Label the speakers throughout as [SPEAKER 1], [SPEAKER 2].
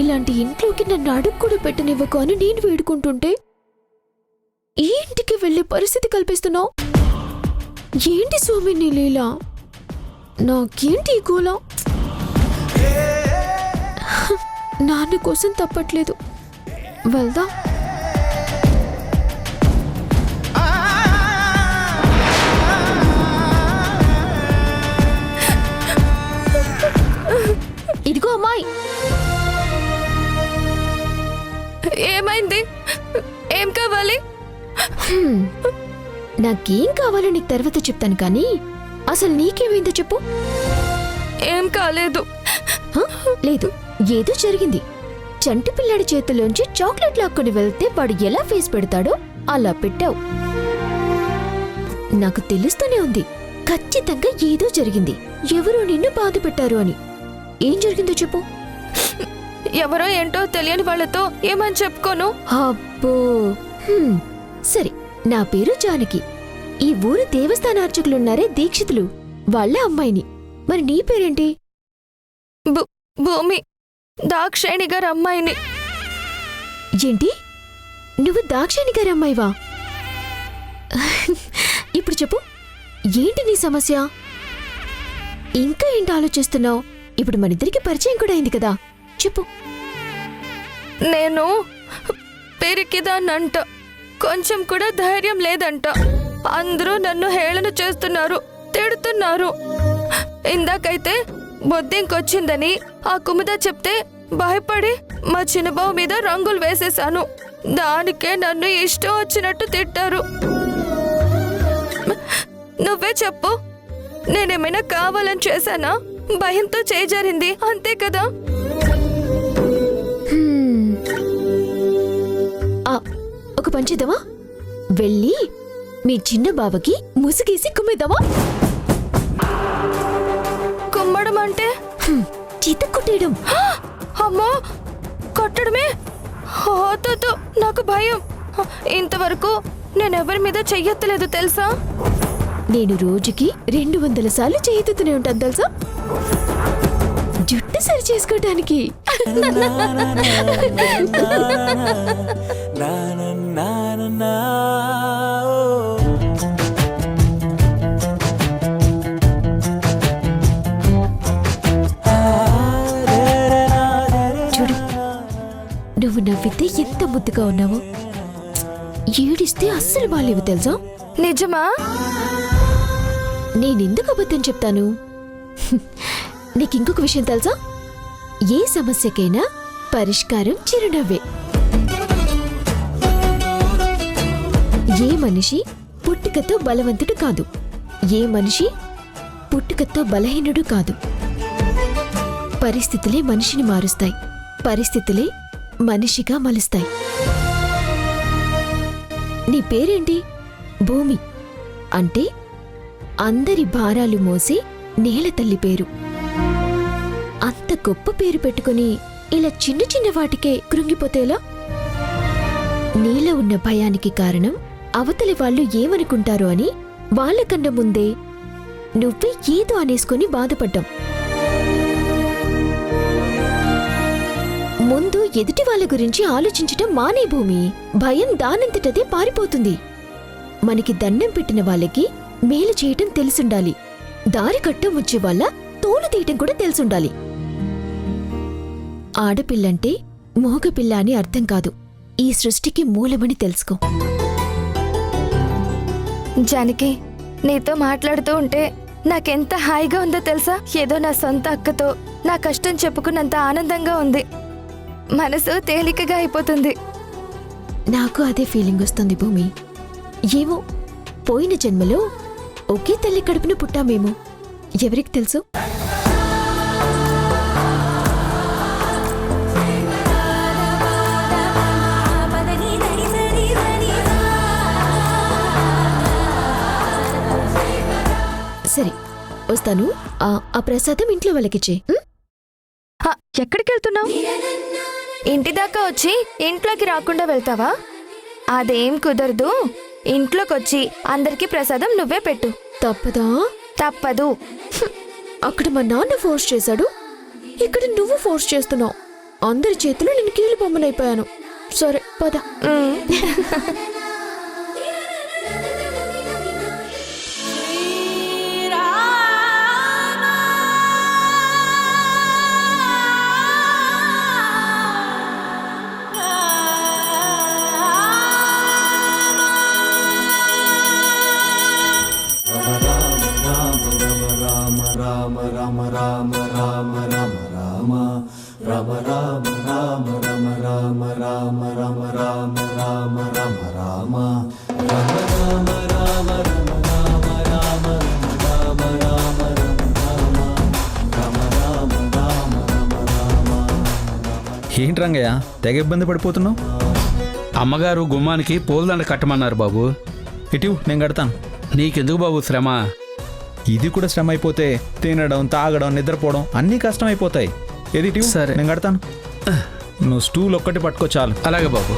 [SPEAKER 1] ఇలాంటి ఇంట్లోకి నన్ను అడుగు కూడా పెట్టనివ్వకు అని నేను వేడుకుంటుంటే ఈ ఇంటికి వెళ్లే పరిస్థితి కల్పిస్తున్నావు. ఏంటి స్వామి నీ లీలా? నాకేంటి ఈ గోలా? నాన్న కోసం తప్పట్లేదు, వెళ్దా. ఇదిగో అమ్మాయి.
[SPEAKER 2] ఏమైంది? ఏం కావాలి?
[SPEAKER 1] నాకేం కావాలో నీకు తర్వాత చెప్తాను, కానీ అసలు నీకేమైందో చెప్పు.
[SPEAKER 2] ఏం కాలేదు.
[SPEAKER 1] లేదు, ఏదో జరిగింది. చంటి పిల్లాడి చేతిలోంచి చాక్లెట్ లాక్కొని వెళ్తే వాడు ఎలా ఫేస్ పెడతాడో అలా పెట్టావు. నాకు తెలుస్తూనే ఉంది ఖచ్చితంగా ఏదో జరిగింది. ఎవరో నిన్ను బాధ పెట్టారు అని. ఏం జరిగిందో చెప్పు.
[SPEAKER 2] ఎవరో ఏంటో తెలియని వాళ్ళతో ఏమని చెప్పుకోను.
[SPEAKER 1] అబ్బో, సరే. నా పేరు జానకి. ఈ ఊరు దేవస్థాన అర్చకులున్నారే దీక్షితులు, వాళ్ళ అమ్మాయిని. మరి నీ పేరేంటి?
[SPEAKER 2] భూమి, దాక్షాయణి గారి అమ్మాయిని.
[SPEAKER 1] ఏంటి, నువ్వు దాక్షాయణి గారి అమ్మాయివా? ఇప్పుడు చెప్పు, ఏంటి నీ సమస్య? ఇంకా ఏంటి ఆలోచిస్తున్నావు? ఇప్పుడు మనిద్దరికి పరిచయం కూడా అయింది కదా, చెప్పు.
[SPEAKER 2] నేను పెరికిదాన్నంట, కొంచెం కూడా ధైర్యం లేదంట. అందరూ నన్ను హేళన చేస్తున్నారు, తిడుతున్నారు. ఇందాకైతే బొద్దింకొచ్చిందని ఆ కుముద చెప్తే భయపడి మా చిన్నబావు మీద రంగులు వేసేశాను. దానికే నన్ను ఇష్టం వచ్చినట్టు తిట్టారు. నువ్వే చెప్పు, నేనేమైనా కావాలని చేశానా? భయంతో చేజారింది, అంతే కదా.
[SPEAKER 1] ఒక పని చేద్దామా? వెళ్ళి మీ చిన్న బావకి ముసుగేసి కుమ్మేద్దామా?
[SPEAKER 2] కుమ్మడం అంటే
[SPEAKER 1] చేత కొట్టేయడం.
[SPEAKER 2] అమ్మో, కొట్టడమే? హోతో, నాకు భయం. ఇంతవరకు నేనెవరి మీద చెయ్యెత్తలేదు తెలుసా.
[SPEAKER 1] నేను రోజుకి 200 సార్లు చేయెత్తుతూనే ఉంటాను తెలుసా, జుట్టు సరి చేసుకోవటానికి. చూడు, నువ్వు నవ్వితే ఎంత ముద్దుగా ఉన్నావో, ఏడిస్తే అస్సలు బాలేవు తెలుసా.
[SPEAKER 2] నిజమా?
[SPEAKER 1] నేనెందుకు అబద్ధం చెప్తాను? నీకింకొక విషయం తెలుసా? ఏ సమస్యకైనా పరిష్కారం చిరునవ్వే. ఏ మనిషి పుట్టుకతో బలవంతుడు కాదు, ఏ మనిషి పుట్టుకతో బలహీనుడు కాదు. పరిస్థితులే మనిషిని మారుస్తాయి, పరిస్థితులే మనిషిగా మలుస్తాయి. నీ పేరేంటి? భూమి అంటే అందరి భారాలు మోసి నేల తల్లి పేరు. అంత గొప్ప పేరు పెట్టుకుని ఇలా చిన్న చిన్న వాటికే కృంగిపోతేలా? నీలో ఉన్న భయానికి కారణం అవతలి వాళ్ళు ఏమనుకుంటారో అని వాళ్ళకన్నా ముందే నువ్వే ఏదో అనేసుకొని బాధపడ్డాం. ముందు ఎదుటి వాళ్ళ గురించి ఆలోచించటం మానే భూమి. భయం దానంతటదే పారిపోతుంది. మనకి దండం పెట్టిన వాళ్ళకి మేలు చేయటం తెలుసుండాలి. దారి కట్టం వచ్చే వాళ్ళ తోలు తీయటం కూడా తెలుసుండాలి. ఆడపిల్లంటే మోగపిల్ల అని అర్థం కాదు, ఈ సృష్టికి మూలమని తెలుసుకో.
[SPEAKER 2] జానకి, నీతో మాట్లాడుతూ ఉంటే నాకెంత హాయిగా ఉందో తెలుసా. ఏదో నా సొంత అక్కతో నా కష్టం చెప్పుకున్నంత ఆనందంగా ఉంది. మనసు తేలికగా అయిపోతుంది.
[SPEAKER 1] నాకు అదే ఫీలింగ్ వస్తుంది భూమి. ఏమో, పోయిన జన్మలో ఒకే తల్లి కడుపున పుట్టామేమో, ఎవరికి తెలుసు. సరే, వస్తాను. ఆ ప్రసాదం ఇంట్లో వాళ్ళకిచ్చే.
[SPEAKER 2] ఎక్కడికి వెళ్తున్నావు? ఇంటి దాకా వచ్చి ఇంట్లోకి రాకుండా వెళ్తావా? అదేం కుదరదు. ఇంట్లోకొచ్చి అందరికీ ప్రసాదం నువ్వే పెట్టు.
[SPEAKER 1] తప్పదా?
[SPEAKER 2] తప్పదు.
[SPEAKER 1] అక్కడ మా నాన్న ఫోర్స్ చేశాడు, ఇక్కడ నువ్వు ఫోర్స్ చేస్తున్నావు. అందరి చేతిలో నేను కీలు బొమ్మనైపోయాను. సరే పద.
[SPEAKER 3] ఏంటి రంగయ్య తెగ ఇబ్బంది పడిపోతున్నావు?
[SPEAKER 4] అమ్మగారు గుమ్మానికి పూలదండ కట్టమన్నారు బాబు.
[SPEAKER 3] ఇటు నేను కడతాను.
[SPEAKER 4] నీకెందుకు బాబు శ్రమ?
[SPEAKER 3] ఇది కూడా శ్రమ అయిపోతే తినడం, తాగడం, నిద్రపోవడం అన్నీ కష్టం అయిపోతాయి. ఏది ఇటు?
[SPEAKER 4] సరే.
[SPEAKER 3] నేను కడతాను. నువ్వు స్టూల్ ఒక్కటి పట్టుకో చాలు.
[SPEAKER 4] అలాగే బాబు.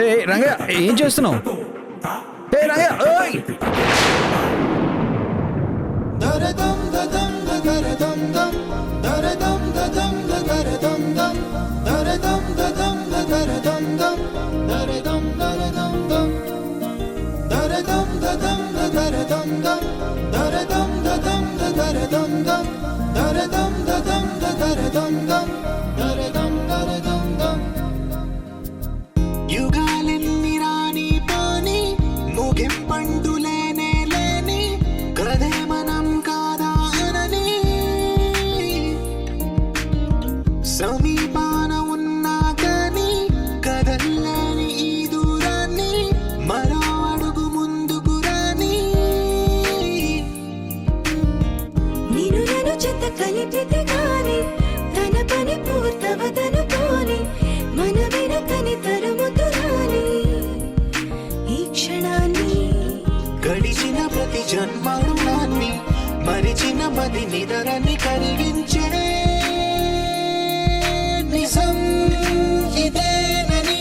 [SPEAKER 3] ఏ రంగయ్య ఏం చేస్తున్నావు? ఏ రంగయ్య ఓయ్!
[SPEAKER 5] యుగాలెన్ని రాని పోని ముగింపండు లేనే లేని కదే మనం కాదా అనని సమీపాన ఉన్నా కానీ కదల్లేని ఈ దూరాన్ని మరో అడుగు ముందుకు రాని
[SPEAKER 6] నిన్ను నన్ను చెత్త కలిపితే గాని తన పని పూర్తవదనుకోని మన వెనకని తరుముతురాని ఈ క్షణాన్ని
[SPEAKER 5] గడిచిన ప్రతి జన్మరుణాన్ని మరిచిన మది నిదరని కరిగించే నిజం ఇదేనని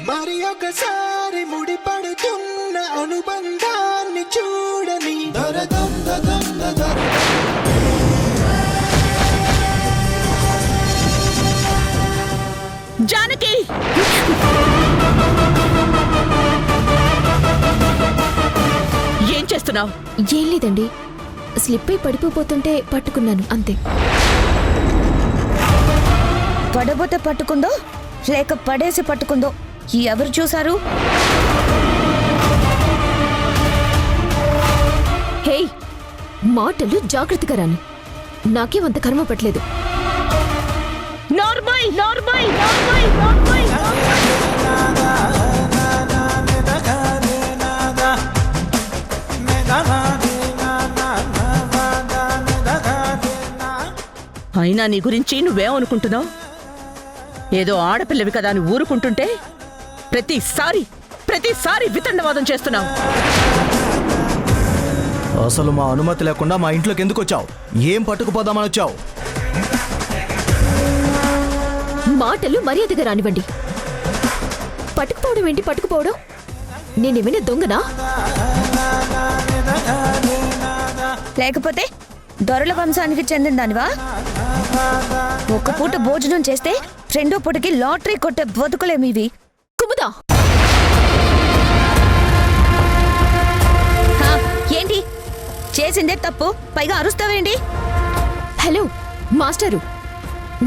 [SPEAKER 5] మరి ఒకసారి ముడిపడుతున్న అనుబంధాన్ని చూడని దరదం దదం దదం.
[SPEAKER 7] జానకి, ఏం చేస్తున్నావు?
[SPEAKER 1] ఏం లేదండి, స్లిప్ అయి పడిపోతుంటే పట్టుకున్నాను అంతే.
[SPEAKER 7] పడబోతే పట్టుకుందో లేక పడేసి పట్టుకుందో ఎవరు చూశారు?
[SPEAKER 1] హే, మాటలు జాగ్రత్తగా రాని. నాకేమంత కర్మ పట్టలేదు.
[SPEAKER 7] Normal normal normal normal. అయినా నీ గురించి నువ్వేమనుకుంటున్నావు? ఏదో ఆడపిల్లవి కదా అని ఊరుకుంటుంటే ప్రతిసారి వితండవాదం చేస్తున్నావు.
[SPEAKER 8] అసలు మా అనుమతి లేకుండా మా ఇంట్లోకి ఎందుకు వచ్చావు? ఏం పట్టుకుపోదామని వచ్చావు?
[SPEAKER 1] మాటలు మర్యాదగా రానివ్వండి. పట్టుకుపోవడం ఏంటి? పట్టుకుపోవడం నేనేమైనా దొంగనా?
[SPEAKER 7] లేకపోతే దొరల వంశానికి చెందిన దానివా? ఒక పూట భోజనం చేస్తే రెండో పూటకి లాటరీ కొట్టే బతుకులేమివి.
[SPEAKER 1] కుముదా,
[SPEAKER 7] ఏంటి చేసిందే తప్పు, పైగా అరుస్తావేంటి?
[SPEAKER 1] హలో మాస్టరు,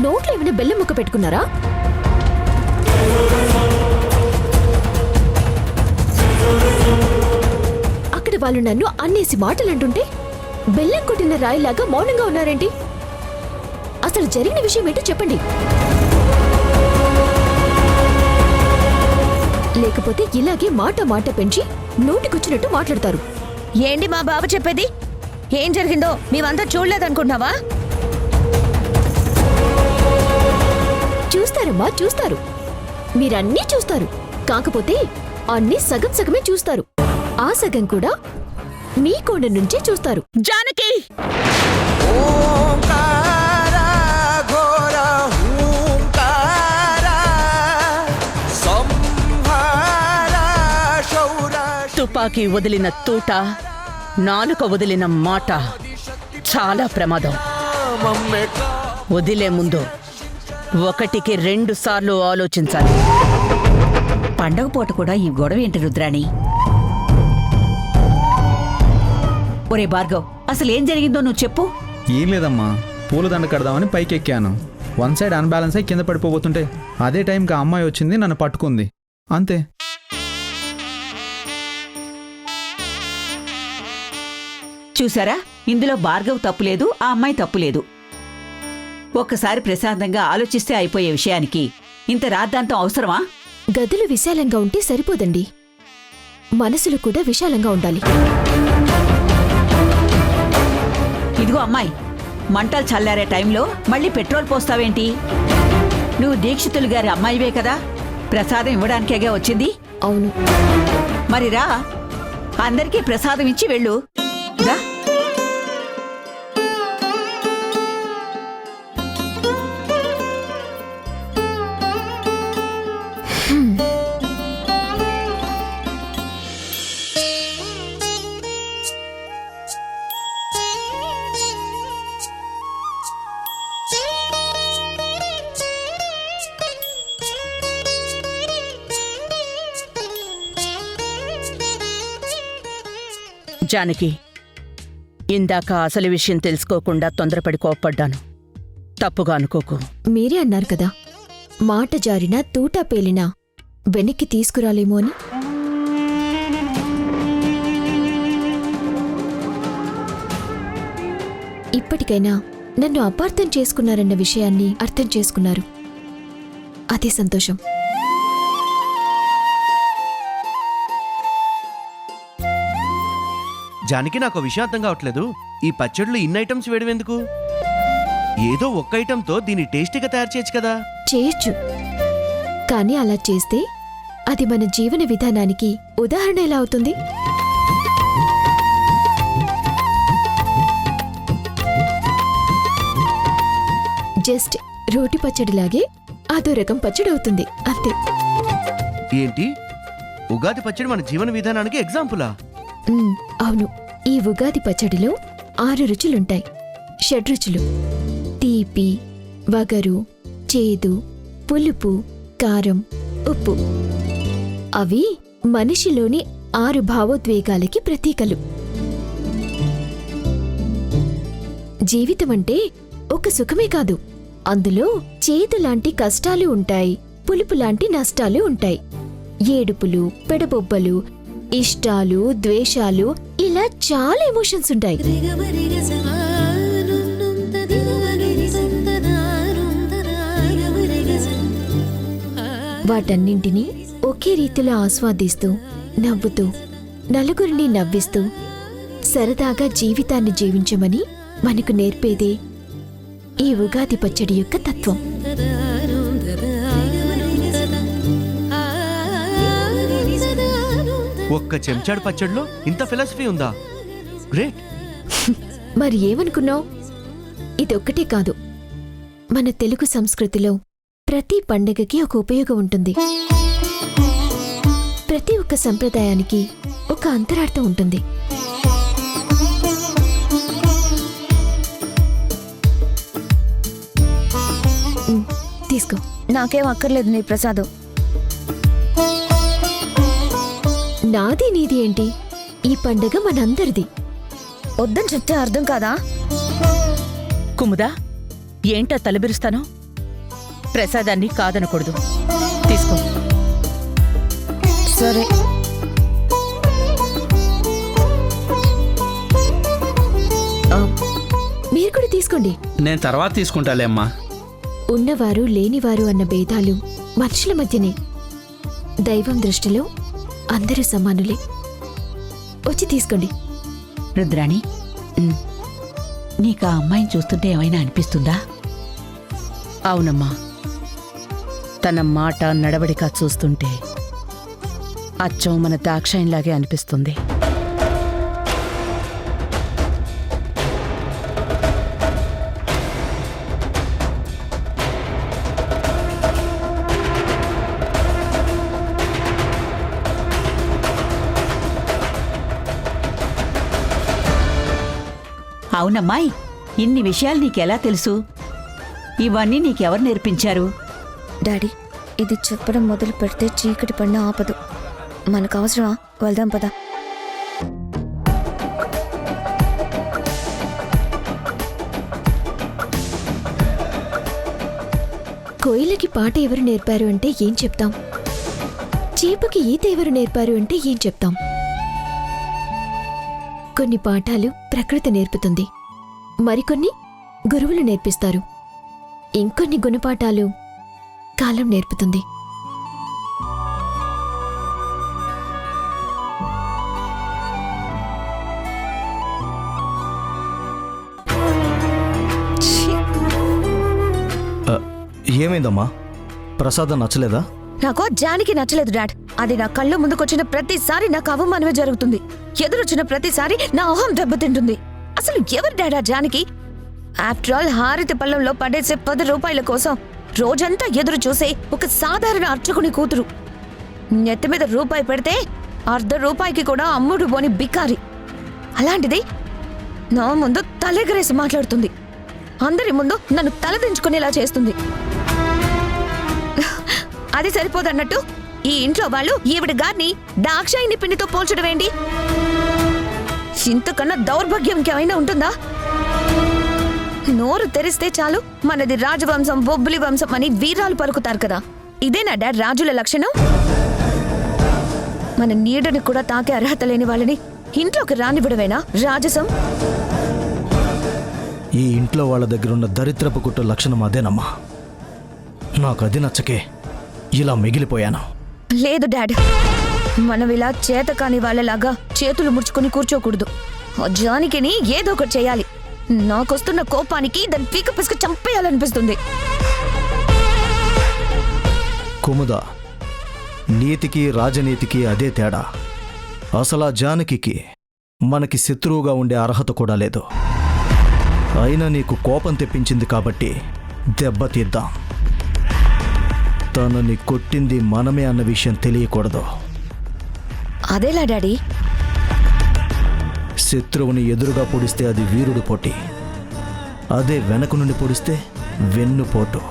[SPEAKER 1] నోట్లో ఏమైనా బెల్లం ముక్క పెట్టుకున్నారా? అక్కడ వాళ్ళు నన్ను అన్నేసి మాటలు అంటుంటే బెల్లం కొట్టిన రాయిలాగా మౌనంగా ఉన్నారేంటి? అసలు జరిగిన విషయం ఏంటో చెప్పండి. లేకపోతే ఇలాగే మాట పెంచి నోటికొచ్చినట్టు మాట్లాడతారు.
[SPEAKER 7] ఏంటి మా బాబు చెప్పేది? ఏం జరిగిందో మేమంతా చూడలేదనుకుంటున్నావా?
[SPEAKER 1] చూస్తారమ్మా, చూస్తారు. మీరన్నీ చూస్తారు. కాకపోతే అన్నీ సగం సగమే చూస్తారు. ఆ సగం కూడా మీ కోణం నుంచే చూస్తారు.
[SPEAKER 7] జానకి!
[SPEAKER 9] తుపాకీ వదిలిన తూట, నాలుక వదిలిన మాట చాలా ప్రమాదం. వదిలే ముందు 1కి 2 సార్లు ఆలోచించాలి.
[SPEAKER 10] పండగ పూట కూడా ఈ గొడవ ఏంటి రుద్రాణి? ఒరే భార్గవ్, అసలు ఏం జరిగిందో నువ్వు చెప్పు.
[SPEAKER 3] ఏం లేదమ్మా, పూలదండ కడదామని పైకి ఎక్కాను. వన్ సైడ్ అన్బ్యాలెన్స్ అయి కింద పడిపోబోతుంటే అదే టైంకి ఆ అమ్మాయి వచ్చింది, నన్ను పట్టుకుంది. అంతే.
[SPEAKER 10] చూసారా, ఇందులో భార్గవ్ తప్పులేదు, ఆ అమ్మాయి తప్పులేదు. ఒక్కసారి ప్రశాంతంగా ఆలోచిస్తే అయిపోయే విషయానికి ఇంత రాద్ధాంతం అవసరమా?
[SPEAKER 1] గదులు విశాలంగా ఉంటే సరిపోదండి, మనసులు కూడా విశాలంగా ఉండాలి.
[SPEAKER 10] ఇదిగో అమ్మాయి, మంటలు చల్లారే టైంలో మళ్ళీ పెట్రోల్ పోస్తావేంటి? నువ్వు దీక్షితులు గారి అమ్మాయివే కదా, ప్రసాదం ఇవ్వడానికేగా వచ్చింది.
[SPEAKER 1] అవును.
[SPEAKER 10] మరి రా, అందరికీ ప్రసాదం ఇచ్చి వెళ్ళు. రా.
[SPEAKER 9] జానకి, ఇందాక అసలు విషయం తెలుసుకోకుండా తొందరపడి కోప్పడ్డాను. తప్పుగా అనుకోకు.
[SPEAKER 1] మీరే అన్నారు కదా, మాట జారినా తూటా పేలినా వెనక్కి తీసుకురాలేమో అని. ఇప్పటికైనా నన్ను అపార్థం చేసుకున్నారన్న విషయాన్ని అర్థం చేసుకున్నారు. అదే సంతోషం.
[SPEAKER 11] జానికి నాకు విషయం అర్థం కావట్లేదు. ఈ పచ్చడిలో ఇన్ని ఐటమ్స్ వేయడం ఎందుకు? ఏదో ఒక్క ఐటంతో దీన్ని టేస్టీగా తయారు చేయొచ్చు కదా.
[SPEAKER 1] చేయొచ్చు, కానీ అలా చేస్తే అది మన జీవన విధానానికి ఉదాహరణ ఎలా అవుతుంది? జస్ట్ రోటి పచ్చడిలాగే అదో రకం పచ్చడి అవుతుంది, అంతే.
[SPEAKER 11] ఏంటి, ఉగాది పచ్చడి మన జీవన విధానానికి ఎగ్జాంపులా?
[SPEAKER 1] అవును. ఈ ఉగాది పచ్చడిలో 6 రుచులుంటాయి. షడ్రుచులు: తీపి, వగరు, చేదు, పులుపు, కారం, ఉప్పు. అవి మనిషిలోని 6 భావోద్వేగాలకి ప్రతీకలు. జీవితమంటే ఒక సుఖమే కాదు, అందులో చేదు లాంటి కష్టాలు ఉంటాయి, పులుపు లాంటి నష్టాలు ఉంటాయి, ఏడుపులు, పెడబొబ్బలు, ఇష్టాలు, ద్వేషాలు, ఇలా చాలా ఎమోషన్స్ ఉంటాయి. వాటన్నింటినీ ఒకే రీతిలో ఆస్వాదిస్తూ, నవ్వుతూ, నలుగురిని నవ్విస్తూ సరదాగా జీవితాన్ని జీవించమని మనకు నేర్పేదే ఈ ఉగాది పచ్చడి యొక్క తత్వం.
[SPEAKER 11] ఒక్క చెంచాడు పచ్చడిలో ఇంత ఫిలాసఫీ ఉందా? గ్రేట్.
[SPEAKER 1] మరి ఏమనుకున్నావు? ఇదొక్కటే కాదు, మన తెలుగు సంస్కృతిలో ప్రతి పండగకి ఒక ఉపయోగం ఉంటుంది. ప్రతి ఒక్క సంప్రదాయానికి ఒక అంతరార్థం ఉంటుంది. తీసుకో.
[SPEAKER 7] నాకేం అక్కర్లేదు నీ ప్రసాదం.
[SPEAKER 1] నాది నీది ఏంటి? ఈ పండగ మనందరిది.
[SPEAKER 7] వద్దని చెప్తే అర్థం కాదా?
[SPEAKER 9] కుముదా, ఏంటా తలబిరుస్తాను? ప్రసాదాన్ని కాదనకూడదు. తీసుకో.
[SPEAKER 7] సరే.
[SPEAKER 1] మీరు కూడా తీసుకోండి.
[SPEAKER 4] నేను తర్వాత తీసుకుంటాలే అమ్మా.
[SPEAKER 1] ఉన్నవారు లేనివారు అన్న భేదాలు మనుషుల మధ్యనే. దైవం దృష్టిలో అందరూ సమానులే. వచ్చి తీసుకోండి.
[SPEAKER 10] రుద్రాణి, నీకు ఆ అమ్మాయిని చూస్తుంటే ఏమైనా అనిపిస్తుందా?
[SPEAKER 9] అవునమ్మా, తన మాట నడవడిక చూస్తుంటే అచ్చం మన దాక్షాయిలాగే అనిపిస్తుంది.
[SPEAKER 10] అవునమ్మాయి, ఇన్ని విషయాలు నీకెలా తెలుసు? ఇవన్నీ నీకెవరు నేర్పించారు?
[SPEAKER 7] డాడీ, ఇది చెప్పడం మొదలు పెడితే చీకటి పడిన ఆపదు. మనకు అవసరమా? వెళ్దాం పదా.
[SPEAKER 1] కోయిలకి పాట ఎవరు నేర్పారు అంటే ఏం చెప్తాం? చీపుకి ఈత ఎవరు నేర్పారు అంటే ఏం చెప్తాం? కొన్ని పాఠాలు ప్రకృతి నేర్పుతుంది, మరికొన్ని గురువులు నేర్పిస్తారు, ఇంకొన్ని గుణపాఠాలు కాలం నేర్పుతుంది.
[SPEAKER 8] ఏమైందమ్మా? ప్రసాదం నచ్చలేదా?
[SPEAKER 7] నాకు జానికి నచ్చలేదు డాడ్. అది నా కళ్ళు ముందుకొచ్చిన ప్రతిసారి నాకు అవమానమే జరుగుతుంది. ఎదురొచ్చిన ప్రతిసారి నా అహం దెబ్బతింటుంది. అసలు ఎవరు డాడా జానికి? ఆఫ్టర్ ఆల్ హారతి పళ్ళంలో పడేసే 10 రూపాయల కోసం రోజంతా ఎదురు చూసే ఒక సాధారణ అర్చకుని కూతురు. నెత్తి మీద రూపాయి పెడితే ₹1 కూడా అమ్ముడు పోని బికారి. అలాంటిది నా ముందు తలెగరేసి మాట్లాడుతుంది. అందరి ముందు నన్ను తలదించుకునేలా చేస్తుంది. అది సరిపోదన్నట్టు ఈ ఇంట్లో వాళ్ళు ఈవిడ గారిని దాక్షాయిని పిండితో పోల్చడం ఏంటి? ఇంతకన్నా దౌర్భాగ్యం ఇంకేమైనా ఉంటుందా? నోరు తెరిస్తే చాలు మనది రాజవంశం, బొబ్బులి వంశం అని వీరాలు పలుకుతారు కదా. ఇదేనా డాడ్ రాజుల లక్షణం? మన నీడని కూడా తాకే అర్హత లేని వాళ్ళని ఇంట్లోకి రానివ్వడమేనా రాజసం?
[SPEAKER 8] ఈ ఇంట్లో వాళ్ళ దగ్గరున్న దరిద్రపు కుట్టు లక్షణం అదేనమ్మా. నాకు అది నచ్చకే ఇలా మిగిలిపోయాను.
[SPEAKER 7] లేదు డాడ్, మనం ఇలా చేతకాని వాళ్ళలాగా చేతులు ముడుచుకుని కూర్చోకూడదు. జానికిని ఏదో ఒకటి చేయాలి. నాకొస్తున్న కోపానికి దాన్ని పీక పిసుక చంపేయాలనిపిస్తుంది.
[SPEAKER 8] కుముద, నీతికి రాజనీతికి అదే తేడా. అసలు ఆ జానకి మనకి శత్రువుగా ఉండే అర్హత కూడా లేదు. అయినా నీకు కోపం తెప్పించింది కాబట్టి దెబ్బతీద్దాం. తనని కొట్టింది మనమే అన్న విషయం తెలియకూడదు.
[SPEAKER 7] అదేలా డాడీ?
[SPEAKER 8] శత్రువుని ఎదురుగా పొడిస్తే అది వీరుడు పోటీ, అదే వెనక నుండి పొడిస్తే వెన్నుపోటు.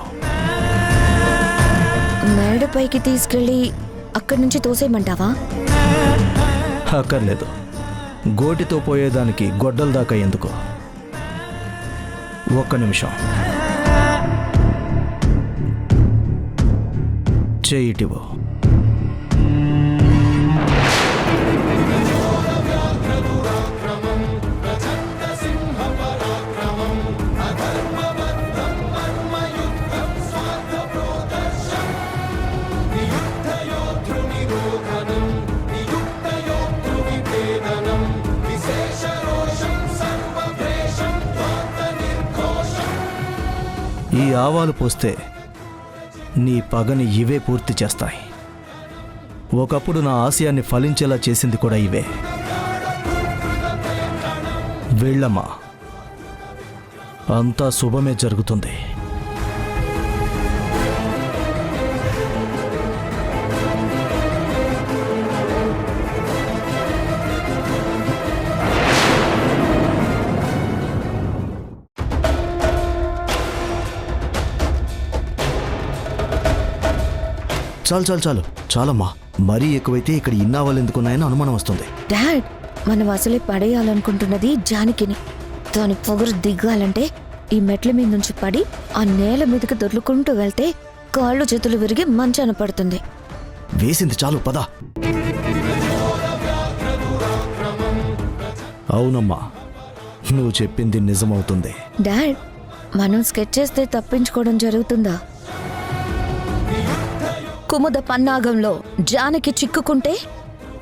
[SPEAKER 7] మేడపైకి తీసుకెళ్ళి అక్కడి నుంచి తోసేయమంటావా?
[SPEAKER 8] అక్కర్లేదు, గోటితో పోయేదానికి గొడ్డల దాకా ఎందుకు? ఒక్క నిమిషం. చేయిటివు. ఈ ఆవాలు పోస్తే నీ పగని ఇవే పూర్తి చేస్తాయి. ఒకప్పుడు నా ఆశయాన్ని ఫలించేలా చేసింది కూడా ఇవే. వెళ్ళమ్మా, అంతా శుభమే జరుగుతుంది. చాలు చాలు చాలు చాలమ్మా. మరీ ఎక్కువైతే ఇక్కడ ఇన్నావాళ్ళు ఎందుకున్నాయని అనుమానం వస్తుంది.
[SPEAKER 7] డాడ్, మనం అసలే పడేయాలనుకుంటున్నది జానకిని. దాని పొగరు దిగాలంటే ఈ మెట్ల మీద నుంచి పడి ఆ నేల మీదకి దొర్లుకుంటూ వెళ్తే కాళ్ళు చేతులు విరిగి మంచాన పడుతుంది.
[SPEAKER 8] వేసింది చాలు, పద. అవునమ్మా, నువ్వు చెప్పింది నిజమవుతుంది.
[SPEAKER 7] డాడ్, మనం స్కెచ్ చేస్తే తప్పించుకోవడం జరుగుతుందా? కుముద పన్నాగంలో జానకి చిక్కుకుంటే